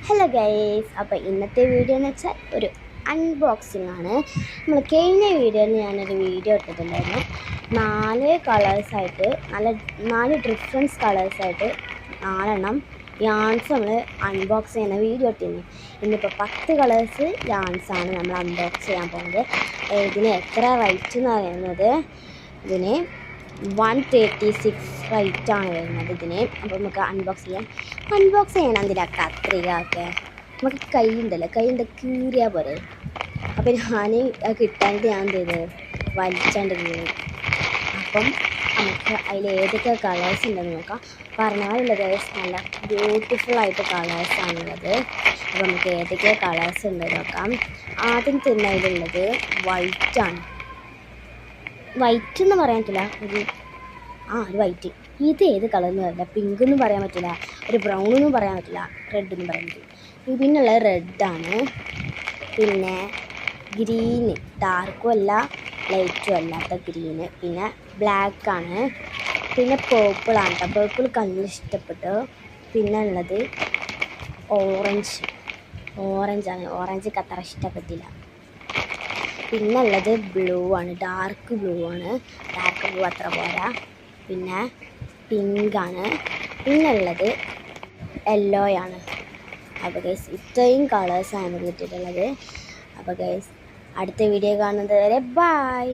Hello guys, അപ്പോൾ ഇന്നത്തെ video എന്ന് വെച്ചാൽ ഒരു അൺബോക്സിംഗ് ആണ്. നമ്മൾ കഴിഞ്ഞ വീഡിയോയിൽ ഞാനൊരു വീഡിയോ ഇട്ടിട്ടുണ്ടായിരുന്നു. 4 കളേഴ്സായിട്ട് നാല് ഡിഫറൻസ് കളേഴ്സായിട്ട് 4 യാൺസ് നമ്മൾ അൺബോക്സ് ചെയ്യുന്ന വീഡിയോ ഇട്ടിരുന്നു. ഇന്നിപ്പോൾ 10 കളേഴ്സ് യാൺസാണ് നമ്മൾ അൺബോക്സ് ചെയ്യാൻ പോകുന്നത്. ഇതിന് എത്ര റേറ്റ് എന്ന് പറയുന്നത് ഇതിന് 136 റേറ്റാണ് വരുന്നത് ഇതിന്. അപ്പോൾ നമുക്ക് അൺബോക്സ് ചെയ്യണം. എന്തിനാ കത്രിക ഒക്കെ നമുക്ക് കൈയുണ്ടല്ലോ, കൈൻ്റെ കീറിയാൽ പോരെ. അപ്പോൾ ഞാൻ കിട്ടാണ്ട് ഞാൻ എന്ത് ചെയ്ത് വലിച്ചാണ്ട് കീറി. അപ്പം നമുക്ക് അതിൽ ഏതൊക്കെ കളേഴ്സ് ഉണ്ടെന്ന് നോക്കാം. പറഞ്ഞാലുള്ളത് നല്ല ബ്യൂട്ടിഫുൾ ആയിട്ട് കളേഴ്സാണുള്ളത്. അപ്പോൾ നമുക്ക് ഏതൊക്കെ കളേഴ്സ് ഉണ്ടെന്ന് നോക്കാം. ആദ്യം തന്നെ അതിലുള്ളത് വൈറ്റാണ്. വൈറ്റ് എന്ന് പറയാൻ പറ്റില്ല, ഒരു വൈറ്റ്. ഇത് ഏത് കളറെന്ന് പറയില്ല. പിങ്ക് എന്നും പറയാൻ പറ്റില്ല, ഒരു ബ്രൗൺ എന്നും പറയാൻ പറ്റില്ല, റെഡ് എന്നും പറയാൻ പറ്റില്ല. പിന്നുള്ളത് റെഡാണ്. പിന്നെ ഗ്രീന്, ഡാർക്കും അല്ല ലൈറ്റും അല്ലാത്ത ഗ്രീന്. പിന്നെ ബ്ലാക്കാണ്. പിന്നെ പേർപ്പിളാണ് കേട്ടോ. പേർപ്പിൾ കണ്ണിൽ ഇഷ്ടപ്പെട്ടു. പിന്നെ ഉള്ളത് ഓറഞ്ചാണ്. ഓറഞ്ച് അത്ര ഇഷ്ടപ്പെട്ടില്ല. പിന്നെ ഉള്ളത് ബ്ലൂ ആണ്, ഡാർക്ക് ബ്ലൂ ആണ്. ഡാർക്ക് ബ്ലൂ അത്ര പോരാ. പിന്നെ പിങ്കാണ്. പിന്നെ ഉള്ളത് യെല്ലോയാണ്. അപ്പോൾ ഗൈസ് ഇത്രയും കളേഴ്സാണ് നമുക്ക് കിട്ടിയിട്ടുള്ളത്. അപ്പോൾ ഗൈസ് അടുത്ത വീഡിയോ കാണുന്നത് വരെ ബൈ.